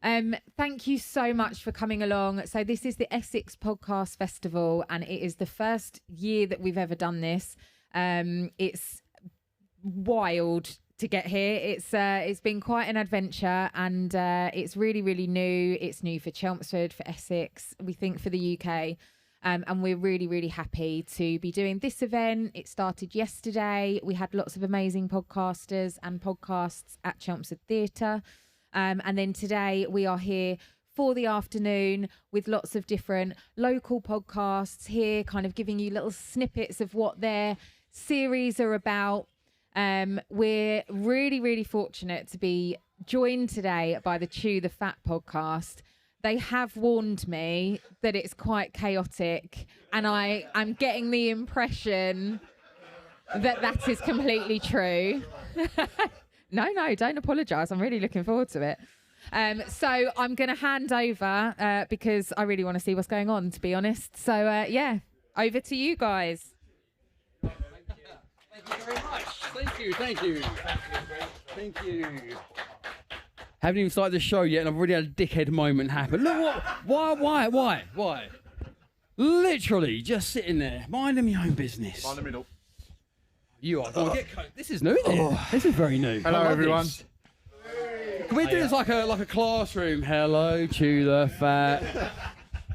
Thank you so much for coming along. So this is the Essex Podcast Festival, and it is the first year that we've ever done this. It's wild to get here. It's been quite an adventure, and it's really, really new. It's new for Chelmsford, for Essex, we think for the UK. And we're really, really happy to be doing this event. It started yesterday. We had lots of amazing podcasters and podcasts at Chelmsford Theatre. And then today we are here for the afternoon with lots of different local podcasts here, kind of giving you little snippets of what their series are about. We're really, really fortunate to be joined today by the Chew the Fat podcast. They have warned me that it's quite chaotic, and I'm getting the impression that that is completely true. No, don't apologise. I'm really looking forward to it. So I'm going to hand over because I really want to see what's going on, to be honest. So, yeah, over to you guys. Thank you very much. Thank you. Haven't even started the show yet, and I've already had a dickhead moment happen. Look, why? Literally just sitting there, minding my own business. Find the middle. You are. This is new, isn't it? This is very new. Hello, everyone. Can we do this like a classroom? Hello, Chew the Fat.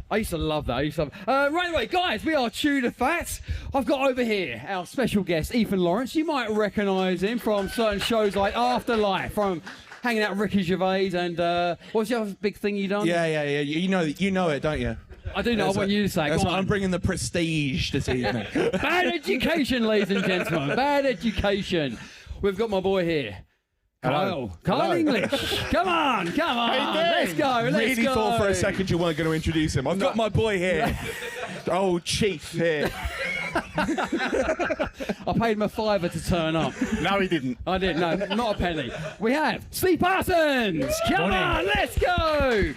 I used to love that. Right away, guys, we are Chew the Fat. I've got over here our special guest, Ethan Lawrence. You might recognise him from certain shows like Afterlife, from hanging out with Ricky Gervais, and what's the other big thing you done? Yeah. You know it, don't you? I do know. I want you to say. I'm bringing the prestige this evening. Bad education, ladies and gentlemen. Bad education. We've got my boy here. Hello. Kyle English. Come on. Let's go. Really thought for a second you weren't going to introduce him. I've got my boy here. Old Chief here. I paid him a $5 to turn up. No, he didn't. I didn't. No, not a penny. We have Steve Parsons. Come on, let's go.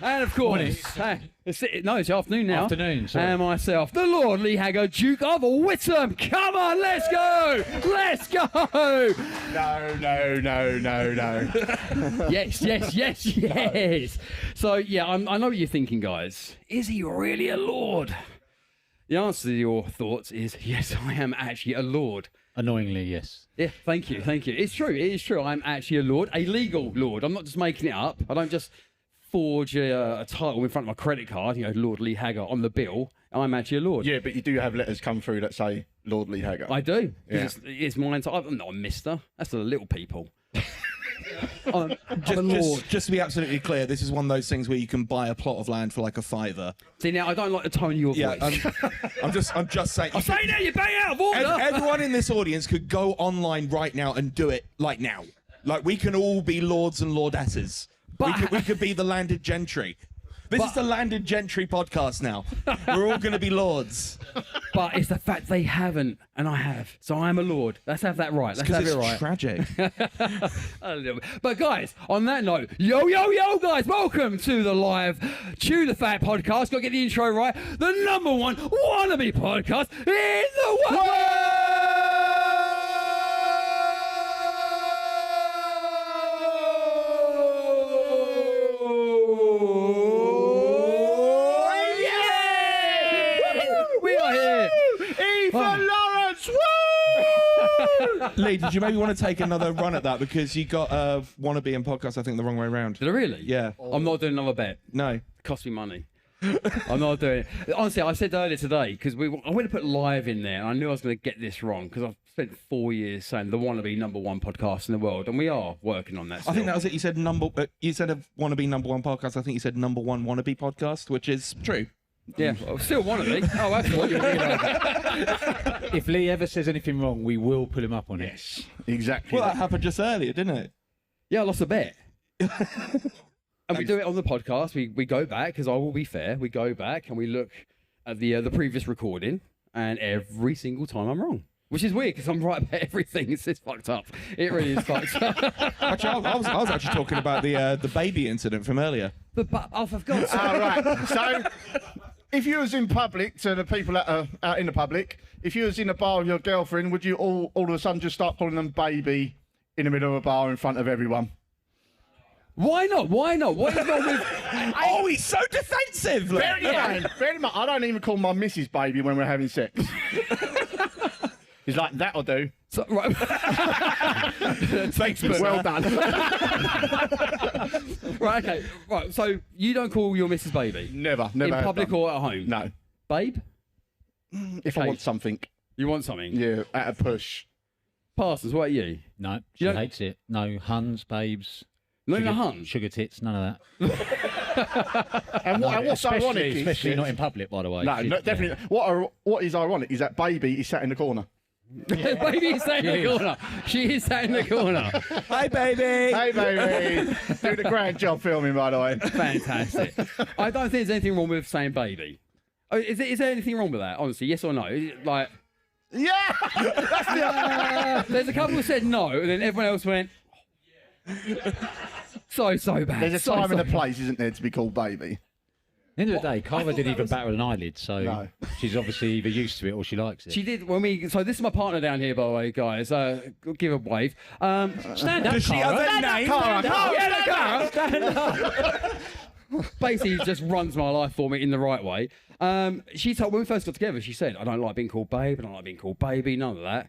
And of course, it's afternoon now. Afternoon, sorry. And myself, the Lord Lee Haggo, Duke of Whittam. Come on, let's go. Let's go. No. Yes. So, yeah, I know what you're thinking, guys. Is he really a lord? The answer to your thoughts is yes, I am actually a lord. Annoyingly, yes. Yeah, thank you. It's true. It is true. I'm actually a lord, a legal lord. I'm not just making it up. I don't just forge a title in front of my credit card, Lord Lee Haggo on the bill. I'm actually a lord. Yeah, but you do have letters come through that say Lord Lee Haggo. I do. Yeah. It's mine. I'm not a mister. That's for the little people. I'm a lord. Just to be absolutely clear, this is one of those things where you can buy a plot of land for like a $5. See, now I don't like the tone of your voice. I'm just saying. I say now, you bang out of order. Everyone in this audience could go online right now and do it like now. Like we can all be lords and lordesses. We could be the landed gentry. This is the landed gentry podcast now. We're all going to be lords. But it's the fact they haven't, and I have. So I'm a lord. Let's have that right. Let's have it right. Tragic. A little bit. But guys, on that note, yo, guys, welcome to the live Chew the Fat podcast. Got to get the intro right. The #1 wannabe podcast in the world. Lee, did you maybe want to take another run at that because you got wannabe and podcast, I think, the wrong way around? Did I really? Yeah. I'm not doing another bet. No. It cost me money. I'm not doing it. Honestly, I said earlier today, because I went to put live in there, and I knew I was going to get this wrong, because I've spent 4 years saying the wannabe #1 podcast in the world, and we are working on that still. I think that was it. You said you said a wannabe #1 podcast. I think you said #1 wannabe podcast, which is true. Yeah, well, still wannabe. Oh, absolutely. If Lee ever says anything wrong, we will put him up on it. Exactly. Well, that happened just earlier, didn't it? Yeah, I lost a bet. And we do it on the podcast. We go back, because I will be fair. We go back and we look at the previous recording, and every single time I'm wrong. Which is weird, because I'm right about everything. It's fucked up. It really is fucked up. Actually, I was actually talking about the baby incident from earlier. Oh, for God's sake. Right. So, if you was in public, to the people that are out in the public, if you was in a bar with your girlfriend, would you all of a sudden just start calling them baby in the middle of a bar in front of everyone? Why not? Why not? What is wrong with... Oh, he's so defensive. Look. Bear in mind, I don't even call my missus baby when we're having sex. He's like, that'll do. So, right. Thanks, well done. Right, okay. Right, so you don't call your Mrs. Baby? Never In have public done. or at home? No. Babe? If I Okay. want something, You want something? yeah, at a push. Parsons, what are you? No, she don't- hates it. No huns, babes. Not even a sugar- hun? Sugar tits, none of that. And what's ironic is... especially not in public, by the way. No, definitely. What is ironic is that baby is sat in the corner. Baby is sat in the corner. She is sat in the corner. Hi, baby. Hey, baby. Doing a grand job filming, by the way. Fantastic. I don't think there's anything wrong with saying baby. Oh, is there anything wrong with that? Honestly, yes or no? Is it like, Yeah! there's a couple who said no, and then everyone else went, so bad. There's a So time and a bad. place, isn't there, to be called baby? At the end of the day, Cara didn't even batter an eyelid, so No. she's obviously either used to it or she likes it. She did when we. So this is my partner down here, by the way, guys. Give a wave. Stand up, Does she Cara. have a name? Stand up. Basically, just runs my life for me in the right way. She told when we first got together, she said, "I don't like being called babe. I don't like being called baby. None of that."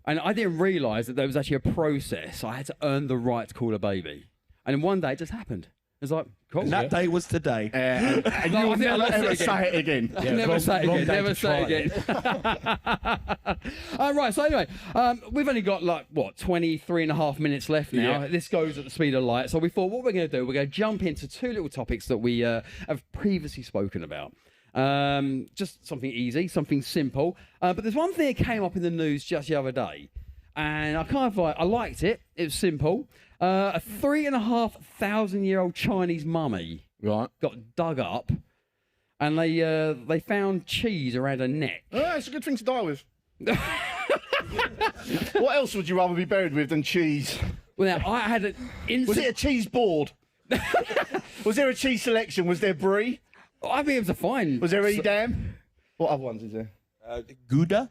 And I didn't realise that there was actually a process. I had to earn the right to call her baby. And then one day it just happened. It's like, cool. And that day was today. And No, you'll I think I'll never never ever say say it again. Yeah, Never wrong- say it wrong again. day Never to say it try again. Right. So anyway, we've only got like 23 and a half minutes left now. Yeah. This goes at the speed of light. So we thought, what we're going to do? We're going to jump into two little topics that we have previously spoken about. Just something easy, something simple. But there's one thing that came up in the news just the other day, and I liked it. It was simple. A 3,500-year-old Chinese mummy Right. got dug up, and they found cheese around her neck. Oh, it's a good thing to die with. What else would you rather be buried with than cheese? Well, now I had an instant. Was it a cheese board? Was there a cheese selection? Was there brie? I'd be able to find. Was there Edam? What other ones is there? Gouda?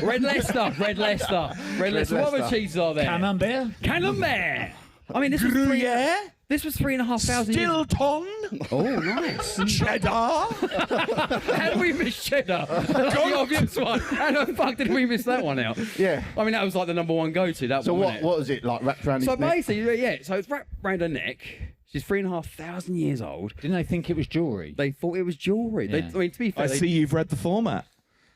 Red Leicester, Red Leicester, Red Leicester. What other Leicester. cheeses are there? Camembert? Camembert. I mean, this was Gruyere? This was 3,500 years. Stilton? Oh, nice. Cheddar? How did we miss cheddar? That's the obvious one. How the fuck did we miss that one out? Yeah. I mean, that was like the number one go-to. That So one. what wasn't it? was it like wrapped around So his neck? basically, yeah. So it's wrapped around her neck. She's 3,500 years old. Didn't they think it was jewellery? They thought it was jewellery. Yeah. I mean, to be fair, I see you've read the format.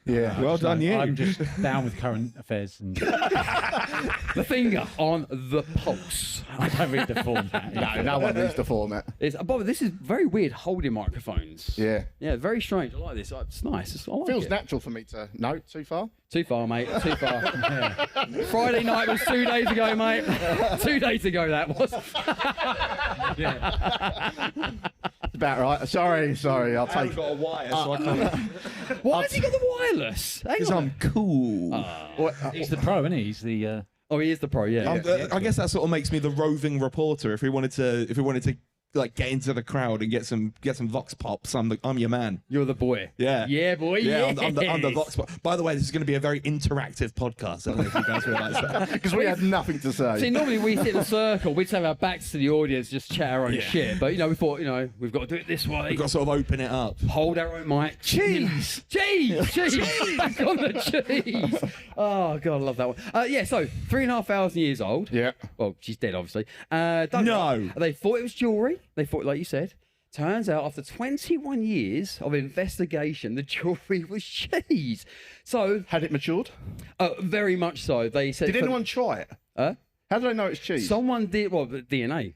Yeah. Well done, you. I'm just down with current affairs and the finger on the pulse. I don't read the format. No one reads the format. Bob, this is very weird holding microphones. Yeah. Yeah, very strange. I like this. It's nice. I like Feels it. natural for me to... No, too far? Too far, mate. Too far. Yeah. Friday night was 2 days ago, mate. 2 days ago, that was. About right. Sorry, I'll take it. got a wire, so I can't. Why has he got the wireless? Hang Because on. I'm cool. He's the pro, isn't he? He's the... Oh, he is the pro, yeah. I guess that sort of makes me the roving reporter. If we wanted to like get into the crowd and get some vox pops, I'm your man. You're the boy. Yeah. Yeah, boy. Yeah, yes. I'm the vox pop. By the way, this is going to be a very interactive podcast. I don't know if you guys realise that. Because we had nothing to say. See, normally we sit in a circle, we'd have our backs to the audience, just chat our own shit. But, we thought, we've got to do it this way. We've got to sort of open it up. Hold our own mic. Cheese! Cheese! Cheese! Back on the cheese! Oh, God, I love that one. So 3,500 years old. Yeah. Well, she's dead, obviously. Dug No. up. They thought it was jewellery. They thought, like you said. Turns out, after 21 years of investigation, the jewellery was cheese. So, Had it matured? very much so. They said. Did anyone try it? How do they know it's cheese? Someone did. Well, the DNA.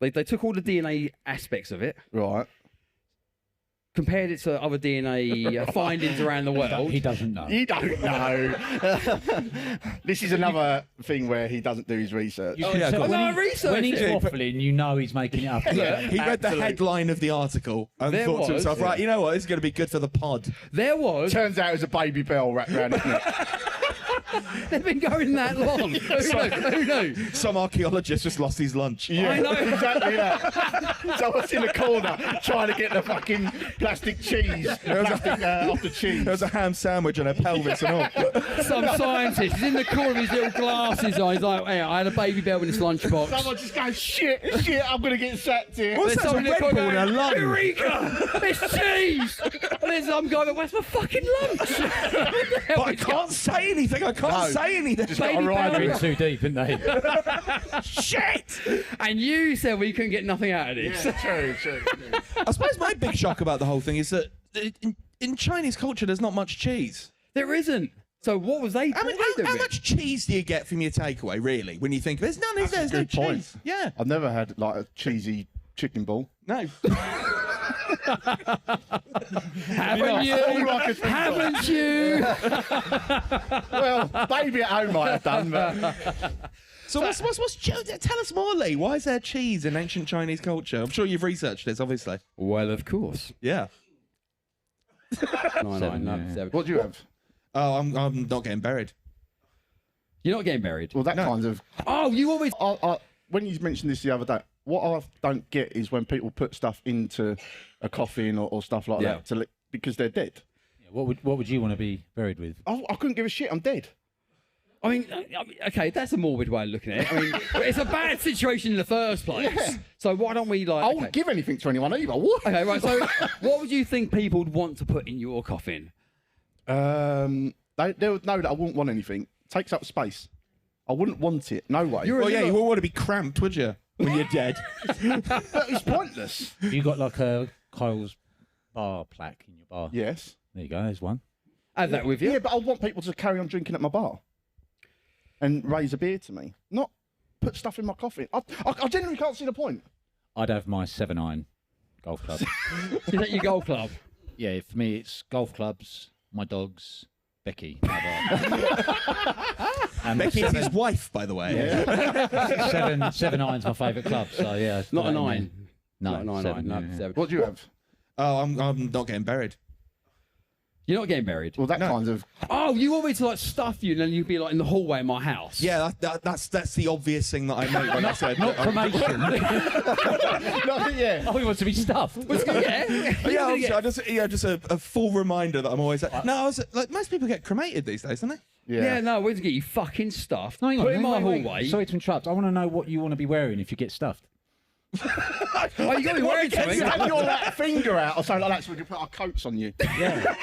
They took all the DNA aspects of it, Right. compared it to other DNA findings around the world. He doesn't know. You don't know. This is another thing where he doesn't do his research. You can yeah, tell go on. when, No, I he- researched when he's it. waffling, you know he's making it up. He read the Absolutely. headline of the article and There thought to was, himself, right, you know what, this is going to be good for the pod. There was. Turns out it was a baby bell wrapped around his neck. They've been going that long. Who knew? Some archaeologist just lost his lunch. Yeah, I know. exactly that. Someone's in the corner trying to get the fucking plastic cheese, off the cheese. There was a ham sandwich and a pelvis and all. Some scientist is in the corner with his little glasses on. He's like, hey, I had a baby bell in this lunchbox. Someone just goes, shit, I'm going to get sacked here. What's There's that? someone in the Red corner Bull and a going, lung. Eureka! There's cheese! And there's some guy going, where's my fucking lunch? But I can't say anything. I can't say anything. Just got to ride Been with it. too deep, haven't they? Shit! And you said we couldn't get nothing out of this. Yeah, true. I suppose my big shock about the whole thing is that in Chinese culture, there's not much cheese. There isn't. So what was they? I mean, how much cheese do you get from your takeaway, really, when you think of it? There's none, is there? That's a There's no good point. cheese. Yeah. I've never had like a cheesy chicken ball. No. Haven't you? All I could think of. Haven't you? Well, baby at home might have done, but So what's tell us more, Lee. Why is there cheese in ancient Chinese culture? I'm sure you've researched this, obviously. Well, of course. Yeah. 999. what do you have? Oh, I'm not getting buried. You're not getting married. Well, that kind of. Oh, you always. When you mentioned this the other day, what I don't get is when people put stuff into a coffin or stuff like Yeah. that because they're dead. What would you want to be buried with? I couldn't give a shit. I'm dead. I mean, okay, that's a morbid way of looking at it. I mean, it's a bad situation in the first place. Yeah. So why don't we like? I wouldn't give anything to anyone either. What? Okay, right. So, what would you think people would want to put in your coffin? They would know that I wouldn't want anything. Takes up space. I wouldn't want it. No way. You're a Well, yeah, little- you wouldn't want to be cramped, would you? When you're dead. But it's pointless. You got like a Kyle's bar plaque in your bar. Yes. There you go. There's one. Have that with you. Yeah, but I want people to carry on drinking at my bar and raise a beer to me, not put stuff in my coffin. I genuinely can't see the point. I'd have my 7-iron golf club. Is that your golf club? Yeah, for me it's golf clubs, my dogs, Becky. And Becky's his wife, by the way. seven iron's my favourite club. So yeah, Not a like, nine. No, Not a nine. seven, No, yeah. seven. What do you have? Oh, I'm not getting buried. You're not getting married. Well, that kind of. Oh, you want me to like stuff you, and then you'd be like in the hallway of my house. Yeah, that's the obvious thing that I meant when I said Not cremation. No, yeah. Oh, he wants to be stuffed. Yeah, obviously, just a full reminder that I'm always. No, I was like, most people get cremated these days, don't they? Yeah, no, we're gonna get you fucking stuffed. No, hang on, Put in my wait. hallway. Sorry to interrupt. I want to know what you want to be wearing if you get stuffed. Oh, you got to be wearing something. You have your like, finger out or something like that so we can put our coats on you. Yeah.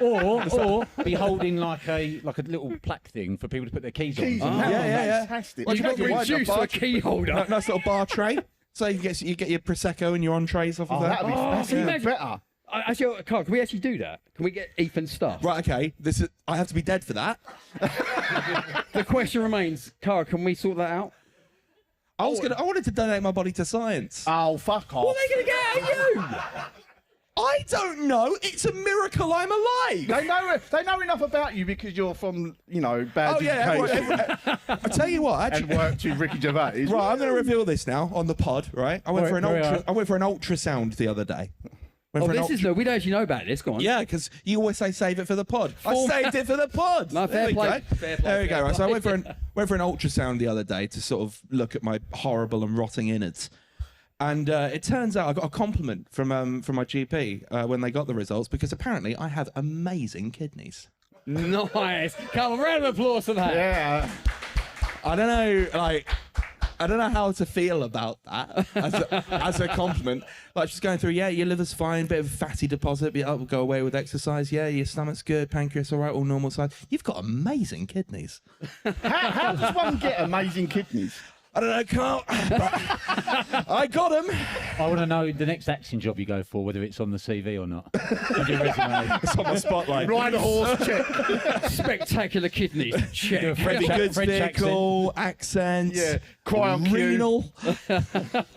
or be holding like a little plaque thing for people to put their keys on. Keys Oh, and that yeah, would be yeah. fantastic. Well, you got to Imagine reduce why to the a key holder. Nice little bar tray. So you get your prosecco and your entrees off of Oh, that. that'd be Oh, that's can you even imagine? better. Actually, Carl, can we actually do that? Can we get Ethan's stuff? Right, okay. I have to be dead for that. The question remains, Carl, can we sort that out? I wanted to donate my body to science. Oh, fuck off. What are they going to get out of you? I don't know. It's a miracle I'm alive. They know enough about you because you're from, bad Oh yeah. education I tell you what, and actually. worked with Ricky Gervais. Right, I'm going to reveal this now on the pod. Right, I went for an ultrasound the other day. Oh, this is no. We don't actually know about this. Go on. Yeah, because you always say save it for the pod. I saved it for the pod. No, There fair we play. go. Fair play, There we fair go. Right, so I play. went for an ultrasound the other day to sort of look at my horrible and rotting innards. And it turns out I got a compliment from my GP when they got the results because apparently I have amazing kidneys. Nice. Carl, a round of applause for that. Yeah. I don't know how to feel about that as a compliment. Like she's going through, yeah, your liver's fine, bit of a fatty deposit, but will go away with exercise. Yeah, your stomach's good, pancreas all right, all normal size. You've got amazing kidneys. How does one get amazing kidneys? I don't know, Carl. I got them. I want to know the next acting job you go for, whether it's on the CV or not. On your resume. It's on my spotlight. Ride a horse, check. Spectacular kidneys. Check. French Goods French vehicle, accent. Yeah, cry on cue. renal.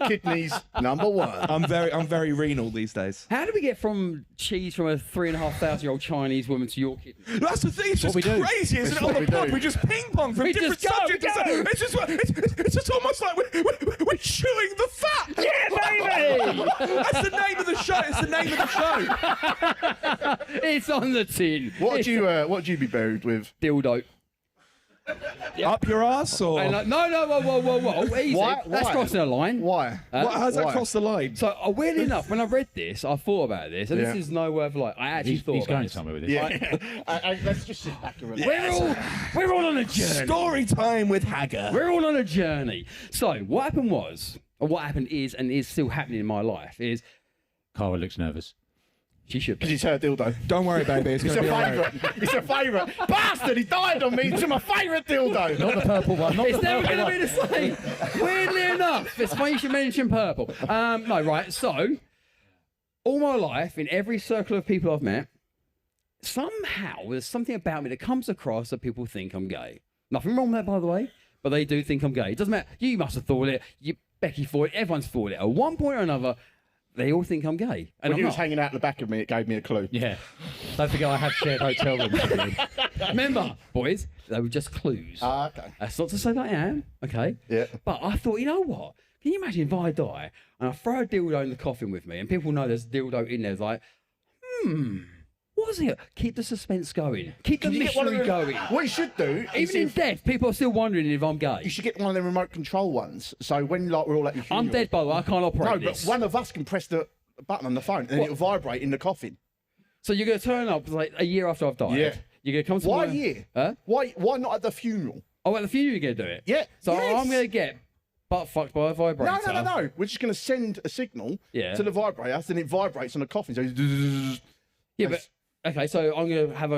Kidneys, number one. I'm very renal these days. How do we get from cheese from a 3,500-year-old Chinese woman to your kidney? That's the thing. It's just we do. crazy, isn't It's it? On what the we pod, do. we just ping pong from We different just go, subjects. go. It's just almost like we're chewing the fat. Yeah, baby! That's the name of the show. It's the name of the show. It's on the tin. What would you be buried with? Dildo. Up your ass or? And like, no, whoa, easy. Why? That's crossing a line. Why? How's that Why? cross the line? So, weirdly enough, when I read this, I thought about this, and Yeah. this is no word of like, I actually thought He's about going this. somewhere with this. Yeah. Let's just sit back and relax. We're all on a journey. Story time with Hagger. We're all on a journey. So, what happened was, or what happened is, and is still happening in my life, is Cara looks nervous. she should Because be. it's her dildo. Don't worry, baby. It's It's going a to be all right. favourite. It's a favourite. Bastard, he died on me. It's my favourite dildo. Not the purple one. Not It's the never purple going to one. be the same. Weirdly enough, it's funny you should mention purple. No, right. So, all my life, in every circle of people I've met, somehow there's something about me that comes across that people think I'm gay. Nothing wrong with that, by the way, but they do think I'm gay. It doesn't matter. You must have thought it. Becky thought it. Everyone's thought it. At one point or another, they all think I'm gay. And When I'm he was not. hanging out the back of me, it gave me a clue. Yeah. Don't forget I have shared hotel rooms with you. Remember, boys, they were just clues. Ah, okay. That's not to say that I am, okay? Yeah. But I thought, you know what? Can you imagine if I die and I throw a dildo in the coffin with me and people know there's a dildo in there, it's like, what is it? Keep the suspense going. Keep the Can you get one of mystery them- going. What you should do, is Even in death, people are still wondering if I'm you gay. should get one of the remote control ones. So when like we're all at your funeral, I'm dead, by the way. I can't No, operate but this. one of us can press the button on the phone and it'll vibrate in the coffin. So you're going to turn up like a year after I've died. Yeah. You're going to come to Why my... a year? Huh? Why not at the funeral? Oh, at the funeral you're going to do it? Yeah. So yes. I'm going to get butt fucked by a vibrator. No. We're just going to send a signal Yeah. to the vibrator, then it vibrates on the coffin. So it's Yeah, but... Okay, so I'm going to have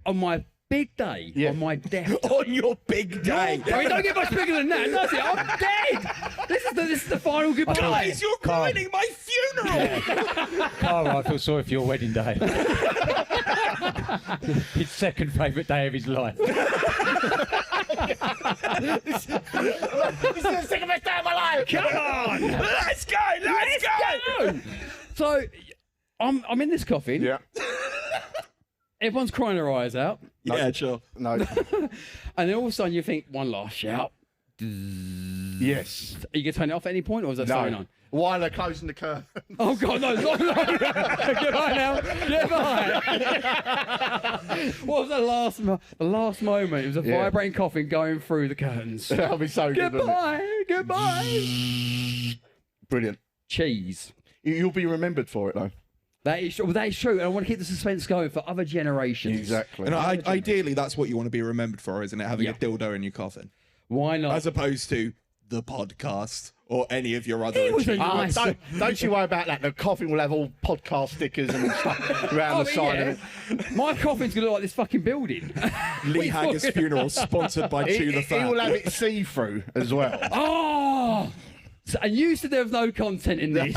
on my big day, Yeah. on my death On your big day. I mean, don't get much bigger than that, does it? I'm dead. This is the final goodbye. Guys, you're ruining my funeral. Cara, I feel sorry for your wedding day. His second favourite day of his life. This is the second best day of my life. Come on, Let's go. Let's go. So, I'm in this coffin. Yeah. Everyone's crying their eyes out, Yeah, sure. No. and then all of a sudden you think one last shout. Yes. Are you gonna turn it off at any point, or is that going No. on? While they're closing the curtain. Oh God, no! Goodbye now. Goodbye. What was the last moment? It was a Yeah. vibrating coffin going through the curtains. That'll be so good. wouldn't it? Goodbye. Brilliant. Cheese. You'll be remembered for it though. That is true. Well, that is true. And I want to keep the suspense going for other generations. Exactly. And ideally, that's what you want to be remembered for, isn't it? Having Yeah. a dildo in your coffin, Why not? as opposed to the podcast or any of your other. It was a achievements. nice- Don't you worry about that. The coffin will have all podcast stickers and stuff around the side of it. My coffin's gonna look like this fucking building. Lee Hagger's funeral, sponsored by Chew the He will Fat. have it see-through as well. Oh. And you said there was no content in this.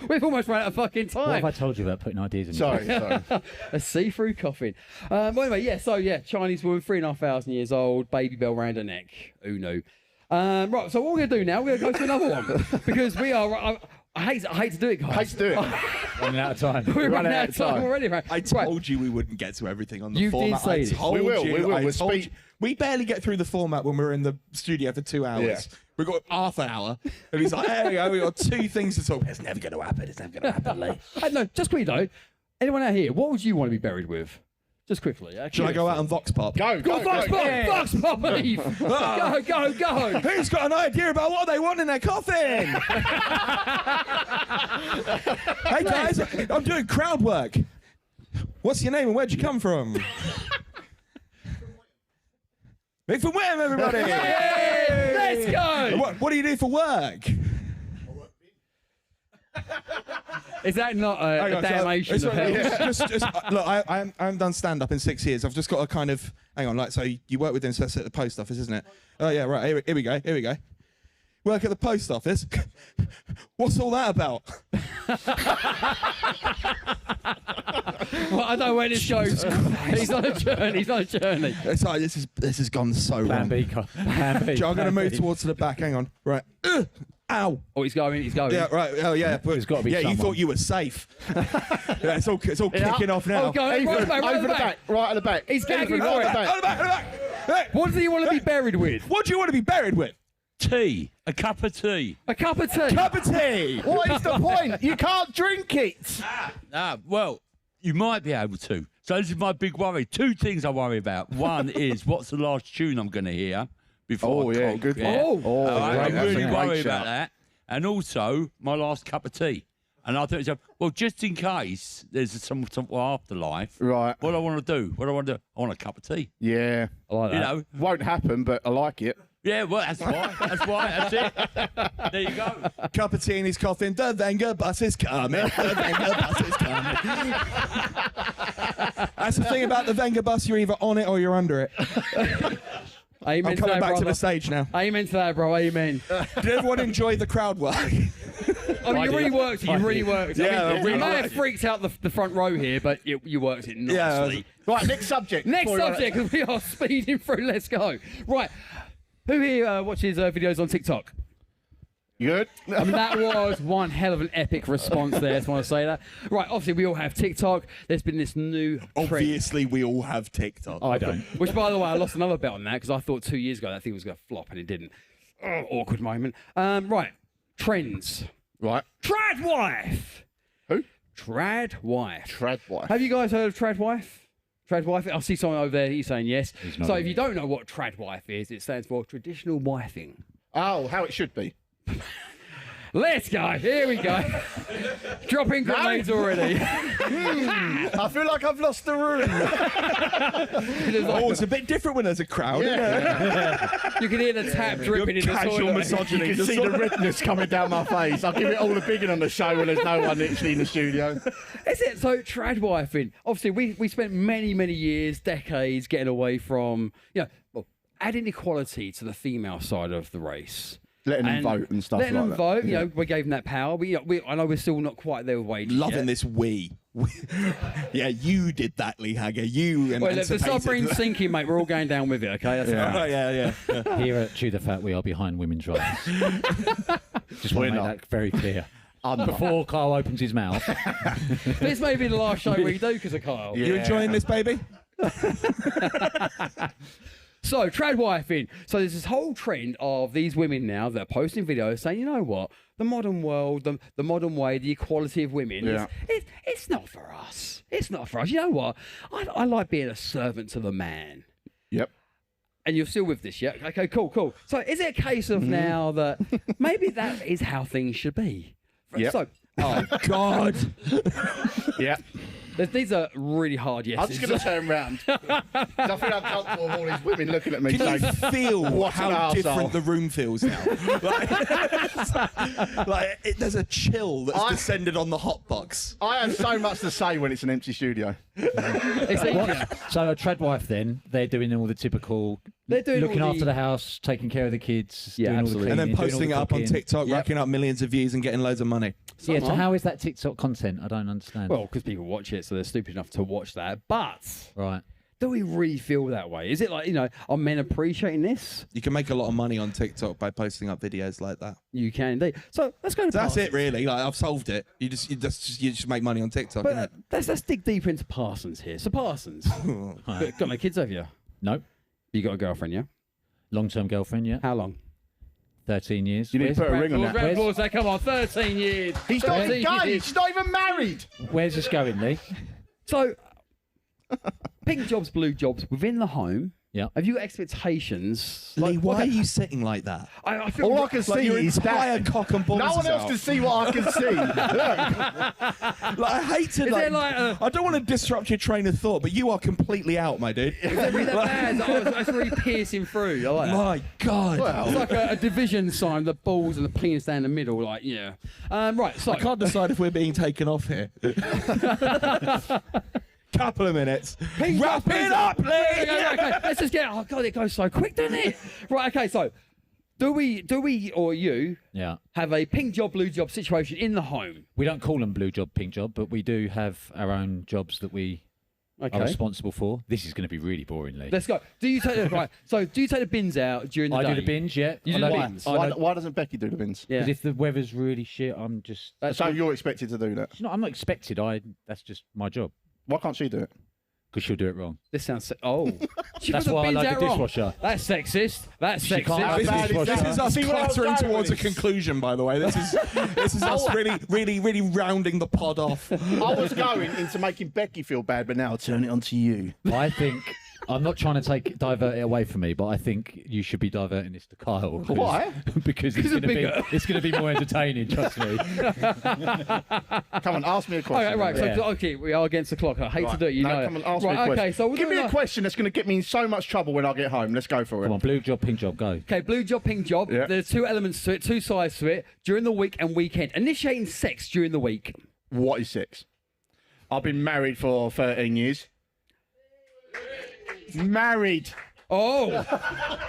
We've almost run out of fucking What time. have I told you about putting ideas in your Sorry. A see-through coffin. Well, anyway, Chinese woman, 3,500 years old, baby bell round her neck. Who knew? Right, so what we're going to do now, we're going to go to another one. Because we are... I hate to do it, guys. Hate to do it. running out of time. We're running out of time already, right? I told you we wouldn't get to everything on the You did format. say I this. told We will, you. we will. I We'll told speak- you. We barely get through the format when we're in the studio for 2 hours. Yeah. We've got half an hour. And he's like, there we go, we've got 2 things to talk about. It's never going to happen. It's never going to happen, Lee. No, just quickly though. Anyone out here, what would you want to be buried with? Just quickly. Yeah? Should I go out on Vox Pop? Go, Go, Fox Pop! Fox Pop, Eve! Go! Who's got an idea about what they want in their coffin? Hey guys, I'm doing crowd work. What's your name and where'd you come from? Big from where, everybody? Let's go! What do you do for work? Is that not Hang a on, damnation so- of hell? look, I haven't done stand up in 6 years. I've just got to kind of hang on. Like, so you work with them, so that's at the post office, isn't it? Oh yeah, right. Here we go. Work at the post office. What's all that about? Well, I don't know where this goes. He's on a journey. It's like this has gone so Plan wrong. B. Plan B. I'm going to Plan move B. towards to the back. Hang on. Right. Ow. Oh, he's going. Yeah, right. Oh, yeah. But, There's gotta be yeah, you someone. thought you were safe. Yeah, it's all kicking off now. Oh, go right at the back, Over the back, right at the back. He's gagging Over for the it. back. On the back, on the back. Hey, What does he want to be buried with? what do you want to be buried with? Tea. A cup of tea. A cup of tea. Cup of tea. What is the point? You can't drink it. Well, you might be able to, So this is my big worry. Two things I worry about. One is what's the last tune I'm going to hear before Oh, I yeah, conk, good yeah. one. Oh, All right, great. I'm That's a really great worried shout. about that. And also my last cup of tea. And I thought, well, just in case there's some afterlife, Right. what do I want to do? I want a cup of tea. Yeah. I like that. You know? Won't happen, but I like it. Yeah, well, that's why. That's it. There you go. Cup of tea and he's coughing. The Wenger bus is coming. The Wenger bus is coming. That's the thing about the Wenger bus. You're either on it or you're under it. Amen I'm to coming that, back to brother. the stage now. Amen to that, bro. Amen. Did everyone enjoy the crowd work? Oh, you really worked it. You really worked it. Yeah, I I mean, really you may have worked it. freaked out the front row here, but you worked it nicely. Right, next subject. Next Before we run subject, because we are speeding through. Let's go. Right. Who here watches videos on TikTok? You good? I mean, that was one hell of an epic response there. I just want to say that. Right, obviously, we all have TikTok. There's been this new trend. Obviously, we all have TikTok. I don't. Which, by the way, I lost another bet on that because I thought 2 years ago that thing was going to flop and it didn't. Oh, awkward moment. Right, trends. Right. Trad wife. Who? Trad wife. Trad wife. Have you guys heard of trad wife? Trad wife. I see someone over there. He's saying yes. So if you don't know what trad wife is, it stands for traditional wifing. Oh, how it should be. Let's go. Here we go. Dropping grenades already. I feel like I've lost the room. Oh, it's a bit different when there's a crowd. You can hear the tap dripping in the Casual toilet. misogyny. You can see the redness coming down my face. I'll give it all the bigging on the show when there's no one literally in the studio. Is it? So trad wifing. Obviously, we spent many years, decades getting away from, adding equality to the female side of the race. Letting them vote and stuff like Letting them that. vote, Yeah. we gave them that power. I know we're still not quite there with wages Loving yet. this we. Yeah, you did that, Lee Hagger. You Well, if the emancipated. submarine's sinking, mate, we're all going down with it, okay? That's Oh, fine. yeah. Here at Chew the Fat, we are behind women's rights. Just want to make not. that very clear. I'm not. Before Carl opens his mouth. This may be the last show we do because of Kyle. Yeah. You enjoying this, baby? So, trad wifing. So there's this whole trend of these women now that are posting videos saying, you know what, the modern world, the modern way, the equality of women, Yeah. it's not for us. It's not for us. You know what? I like being a servant to the man. Yep. And you're still with this, yeah? Okay, cool. So is it a case of now that maybe that is how things should be? Yep. So, Oh, God. Yep. these are really hard I'm yeses. just going to turn round. I feel uncomfortable with all these women looking at me Can you saying, feel What an how arsehole. different the room feels now? There's a chill that's descended on the hot box. I have so much to say when it's an empty studio. It's easier. So a trad wife then, they're doing all the typical, They're doing looking all after the house, taking care of the kids, Yeah, doing absolutely. all the And then cleaning, doing all posting it the up on cooking. TikTok, Yep. racking up millions of views and getting loads of money. Yeah, so Someone. how is that TikTok content? I don't understand. Well, because people watch it, so they're stupid enough to watch that. But right. do we really feel that way? Is it like, are men appreciating this? You can make a lot of money on TikTok by posting up videos like that. You can indeed. So let's go to So that's Parsons. it, really. Like, I've solved it. You just make money on TikTok. But innit? let's dig deeper into Parsons here. So Parsons, got no kids, have you? No. You got a girlfriend, yeah? Long-term girlfriend, yeah. How long? 13 years. You need to put a ring on that. Round of applause there. Come on, 13 years. He's not 13 engaged. years. He's not even married. Where's this going, Lee? So, pink jobs, blue jobs within the home. Yeah. Have you got expectations? Lee, why okay, are you sitting like that? I feel All I can see your is entire that. cock and balls. No one is else out. can see what I can see. Like, I hate to. Is there like a- I don't want to disrupt your train of thought, but you are completely out, my dude. Is it really that bad? That's really piercing through. I like that. My God. It's like a division sign, the balls and the penis down the middle, like, yeah. Right, so. I can't decide if we're being taken off here. Couple of minutes. Wrap it up, Lee. Okay, let's just get. Oh God, it goes so quick, doesn't it? Right. Okay. So, do we, or you Yeah. have a pink job, blue job situation in the home? We don't call them blue job, pink job, but we do have our own jobs that we Okay. are responsible for. This is going to be really boring, Lee. Let's go. Do you take right? So, do you take the bins out during the day? I do the binge, yeah. You I do know the that- bins? I know- Why doesn't Becky do the bins? Yeah. Because if the weather's really shit, I'm just. So you're expected to do that. I'm not expected. That's just my job. Why can't she do it? because she'll do it wrong. This sounds. Oh, she That's put the why I bins like out the wrong. dishwasher. That's sexist. That's She can't sexist. have This the is, dishwasher. this is us See where I was clattering going towards a with this? conclusion, by the way. This is us really rounding the pod off. I was going into making Becky feel bad, but now I'll turn it on to you. I think I'm not trying to divert it away from me, but I think you should be diverting this to Kyle. Why? Because it's going to be more entertaining. Trust me. Come on, ask me a question. Okay, right. Yeah. So, okay, we are against the clock. I hate to do it. You no, know. come on, ask right, me a question. Okay, so we're give me doing a question that's going to get me in so much trouble when I get home. Let's go for it. Come on, blue job, pink job, go. Okay, blue job, pink job. Yeah. There are two elements to it, two sides to it. During the week and weekend. Initiating sex during the week. What is sex? I've been married for 13 years. Married. Oh,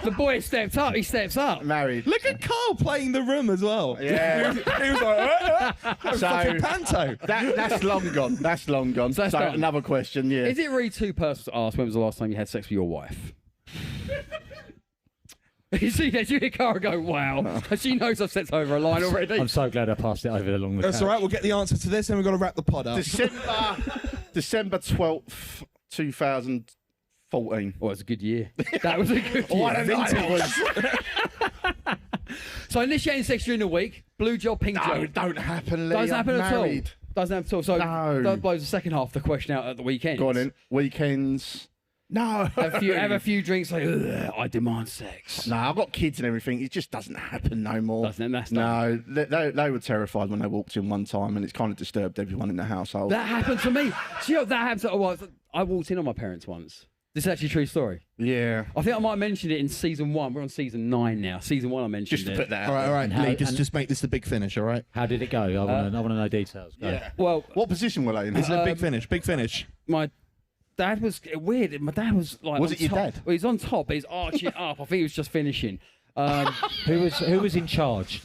the boy stepped up. He steps up. Married. Look at Carl playing the room as well. Yeah. He was like, fucking panto. That's long gone. That's long gone. So that's done. Another question, yeah. Is it really too personal to ask when was the last time you had sex with your wife? You see that you hear Cara go, wow. She knows I've stepped over a line already. I'm so glad I passed it over along the That's couch. all right. We'll get the answer to this, and we've got to wrap the pod up. December 12th, 2014. Oh, it's a good year. That was a good year. What a night it was. So initiating sex during the week, blue job, pink No, job. it don't happen, Lee. Doesn't happen I'm at all. married. Doesn't happen at all. So No. that blows the second half of the question out at the weekend. Go on in. Weekends. No. Have a few drinks. Like, "Ugh, I demand sex. No, I've got kids and everything. It just doesn't happen no more. Doesn't it? That's No, they were terrified when they walked in one time, and it's kind of disturbed everyone in the household. That happened to me. Do you know that happened? I walked in on my parents once. This is actually a true story. Yeah. I think I might have mentioned it in season 1. We're on season 9 now. Season 1, I mentioned Just to it. put that out. All right, how- Lee, and- just make this the big finish, all right? How did it go? I want to know details. Go. Yeah. Well, What position were they in? This is a big finish, big finish. my dad was weird. My dad was like. Was on it your top. dad? Well, he's on top, but he's arching up. I think he was just finishing. Who was in charge?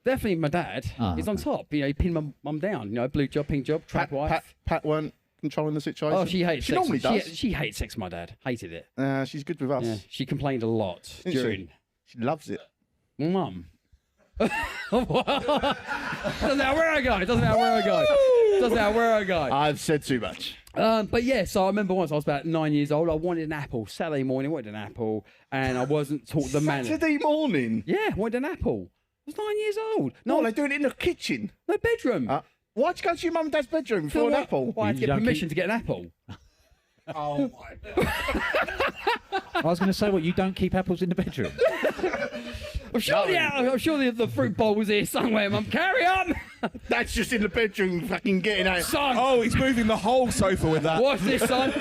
Definitely my dad. Ah, He's on top. You know, he pinned my mum down. You know, blue job, pink job, trap wife. Pat weren't controlling the situation. Oh, she hates She sex. normally does. She hates sex, my dad. Hated it. She's good with us. Yeah, she complained a lot Isn't she? during. She loves it. Mum. Doesn't matter where I go. Doesn't matter where I go. Doesn't matter where I go. I've said too much. But yeah, so I remember once I was about 9 years old. I wanted an apple. Saturday morning, wanted an apple, and I wasn't taught the manner. Saturday morning. Yeah, wanted an apple. I was 9 years old. No, they're doing it in the kitchen. No bedroom. Why'd you go to your mum and dad's bedroom for an apple? Well, I had to You get don't permission to get an apple. Oh my God. I was going to say, what, you don't keep apples in the bedroom? I'm sure the fruit bowl was here somewhere, Mum. Carry on! That's just in the bedroom fucking getting out. Son! Oh, he's moving the whole sofa with that. What's this, son?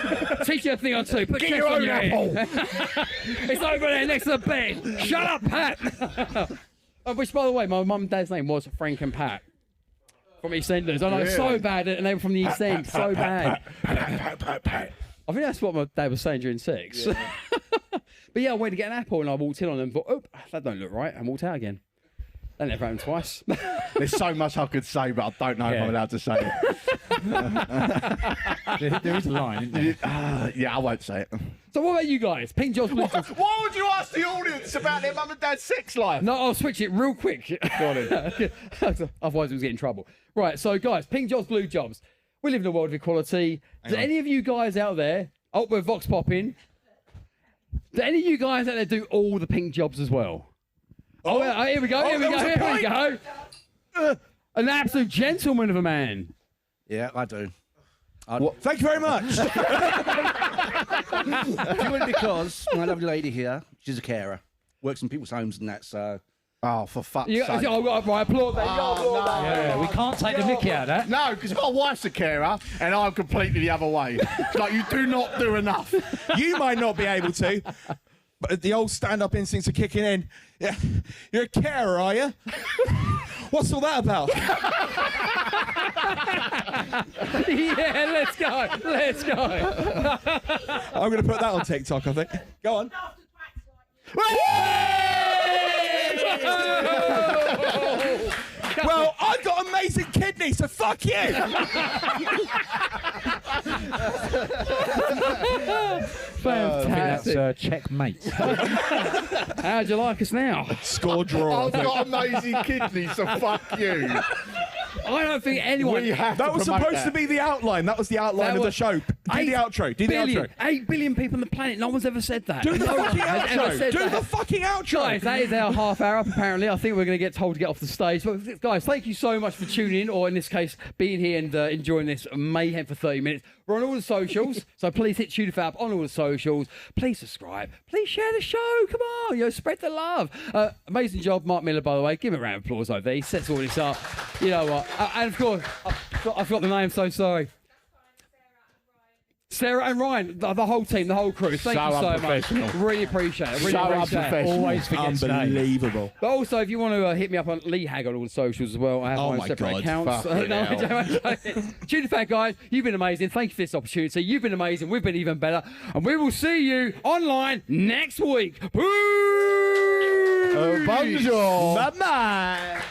Teach you a thing or two. Put Get chest your on own your apple. head. It's over there next to the bed. Shut up, Pat! Which, by the way, my mum and dad's name was Frank and Pat. From EastEnders. I know, it's so bad, and they were from the East End. So bad. Pat. I think that's what my dad was saying during sex. Yeah. But yeah, I went to get an apple and I walked in on them and thought, oh, that don't look right, and walked out again. That never happened twice. There's so much I could say, but I don't know if I'm allowed to say it. There is a line, isn't there? Yeah, I won't say it. So what about you guys? Pink jobs, blue jobs. Why would you ask the audience about their mum and dad's sex life? No, I'll switch it real quick. Go on in. Otherwise, we was getting in trouble. Right, so guys, pink jobs, blue jobs. We live in a world of equality. Does any of you guys out there, oh, we're vox popping. Do any of you guys out there do all the pink jobs as well? Oh, here we go, here we go. An absolute gentleman of a man. Yeah, I do. Thank you very much. Purely because my lovely lady here, she's a carer, works in people's homes and that, so... Oh, for fuck's You, sake. right, applaud that. Yeah, we can't take the mickey out of that. No, because my wife's a carer and I'm completely the other way. It's like, you do not do enough. You might not be able to, but the old stand-up instincts are kicking in. Yeah, you're a carer, are you? What's all that about? Yeah, let's go. Let's go. I'm going to put that on TikTok, I think. Go on. Well, I've got amazing kidneys, so fuck you. Fantastic. That's checkmate. How'd you like us now? Score draw. I've got amazing kidneys, so fuck you. I don't think anyone. We have That to was promote supposed to be the outline. That was the outline That of the was- show. Do the outro. Do the outro. 8 billion people on the planet. No one's ever said that. Do the No one fucking has ever outro. said Do that. the fucking outro. Guys, that is our half hour up, apparently. I think we're going to get told to get off the stage. But guys, thank you so much for tuning in, or in this case, being here and enjoying this mayhem for 30 minutes. We're on all the socials, so please hit Tudor Fab on all the socials. Please subscribe. Please share the show. Come on, spread the love. Amazing job, Mark Miller, by the way. Give him a round of applause over there. He sets all this up. You know what? And of course, I've got the name, so sorry. Sarah and Ryan, the whole team, the whole crew. Thank you so much. Really appreciate it. Really appreciate it. Always forget Unbelievable. But also, if you want to hit me up on Lee Hag on all the socials as well, I have my separate accounts. Tudor Fat guys, you've been amazing. Thank you for this opportunity. You've been amazing. We've been even better. And we will see you online next week. Peace! Bonjour. Bye-bye.